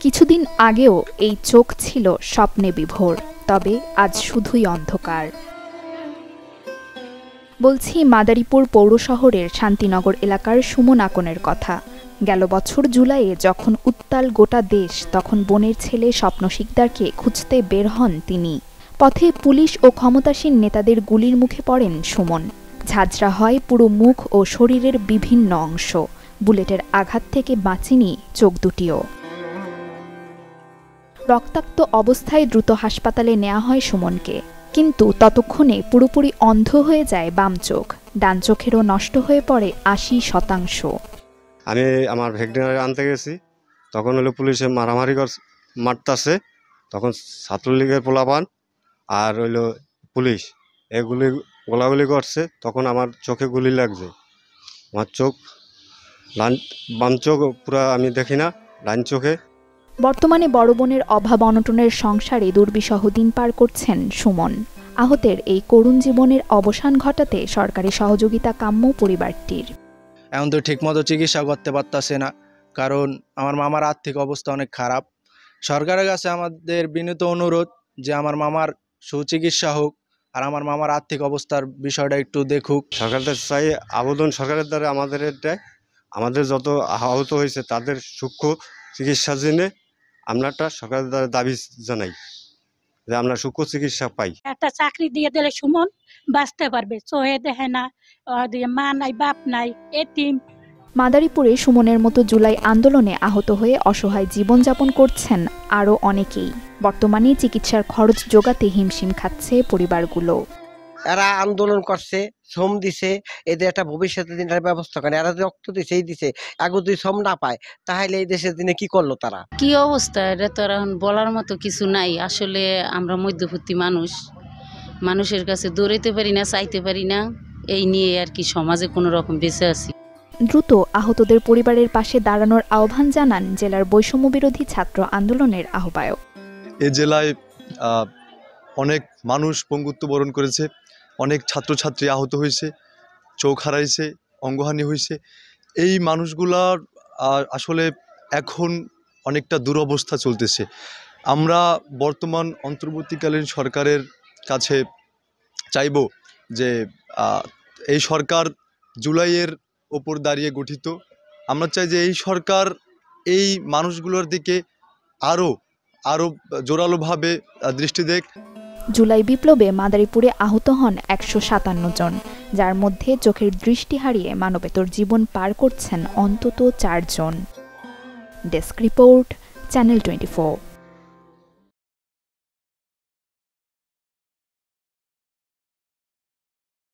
কিছুদিন আগেও এই চোখ ছিল স্বপ্নে বিভোর, তবে আজ শুধুই অন্ধকার। বলছি মাদারীপুর পৌর শহরের শান্তিনগর এলাকার সুমন আকনের কথা। গেল বছর জুলাইয়ে যখন উত্তাল গোটা দেশ, তখন বোনের ছেলে স্বপ্ন শিকদারকে খুঁজতে বের হন তিনি। পথে পুলিশ ও ক্ষমতাসীন নেতাদের গুলির মুখে পড়েন সুমন। ঝাঁঝরা হয় পুরো মুখ ও শরীরের বিভিন্ন অংশ। বুলেটের আঘাত থেকে বাঁচেনি চোখ দুটিও। রক্তাক্ত অবস্থায় দ্রুত হাসপাতালে নেওয়া হয় সুমনকে, কিন্তু ততক্ষণে পুরোপুরি অন্ধ হয়ে যায় বাম চোখ। ডান চোখেরও নষ্ট হয়ে পড়ে ৮০%। আমি আমার ভ্যাকসিনারি আনতে গেছি, তখন হলো পুলিশে মারামারি মারতাছে, তখন ছাত্রলীগের পোলাপান আর হইলো পুলিশ এগুলি গোলাগুলি করছে, তখন আমার চোখে গুলি লাগছে। আমার চোখ বাম চোখ পুরা আমি দেখি না, ডান চোখে। বর্তমানে বড় বোনের অভাব অনটনের সংসারে দুর্বিষহ দিন পার করছেন সুমন। আহতের এই করুণ জীবনের অবসান ঘটাতে সরকারি সহযোগিতা কাম্য পরিবারটির। এখন তো ঠিকমতো চিকিৎসা করতে পারতেছে না, কারণ আমার মামার আর্থিক অবস্থা অনেক খারাপ। সরকারের কাছে আমাদের বিনীত অনুরোধ যে আমার মামার সুচিকিৎসা হোক, আর আমার মামার আর্থিক অবস্থার বিষয়টা একটু দেখুক। সরকারের চাই আবেদন সরকারের দ্বারা আমাদের যত আহত হয়েছে তাদের সূক্ষ্ম চিকিৎসার জন্য আমরা একটা সরকারের দ্বারা দাবি জানাই যে আমরা সূক্ষ্ম চিকিৎসা পাই। একটা চাকরি দিয়ে দিলে সুমন বাঁচতে পারবে। চোহে দেখে না, মা নাই, বাপ নাই, এতিম। মাদারীপুরে সুমনের মতো জুলাই আন্দোলনে আহত হয়ে অসহায় জীবনযাপন করছেন আরও অনেকেই। বর্তমানে চিকিৎসার খরচ জোগাতে হিমশিম খাচ্ছে পরিবারগুলো। এরা আন্দোলন করছে, শ্রম দিছে, এদের একটা ভবিষ্যতের দিনের ব্যবস্থা করে। এরা রক্ত দিছে, এই দিছে, আগে যদি শ্রম না পায় তাহলে এই দেশের দিনে কি করলো তারা? কি অবস্থা, এটা তো এখন বলার মতো কিছু নাই। আসলে আমরা মধ্যবর্তী মানুষের কাছে দৌড়াইতে পারি না, চাইতে পারি না, এই নিয়ে আর কি সমাজে কোনো রকম বেঁচে আছি। দ্রুত আহতদের পরিবারের পাশে দাঁড়ানোর আহ্বান জানান জেলার বৈষম্য বিরোধী ছাত্র আন্দোলনের আহ্বায়ক। এ জেলায় অনেক মানুষ পঙ্গুত্ব বরণ করেছে, অনেক ছাত্রছাত্রী আহত হয়েছে, চোখ হারাইছে, অঙ্গহানি হয়েছে। এই মানুষগুলার আসলে এখন অনেকটা দুরবস্থা চলতেছে। আমরা বর্তমান অন্তর্বর্তীকালীন সরকারের কাছে চাইব যে এই সরকার জুলাইয়ের ওপর দাঁড়িয়ে গঠিত। আমরা চাই যে এই সরকার এই মানুষগুলোর দিকে আরও জোরালোভাবে দৃষ্টি দেখ। জুলাই বিপ্লবে মাদারীপুরে আহত হন ১৫৭ জন, যার মধ্যে চোখের দৃষ্টি হারিয়ে মানবেতর জীবন পার করছেন অন্তত ৪ জন। Desk report, channel 24।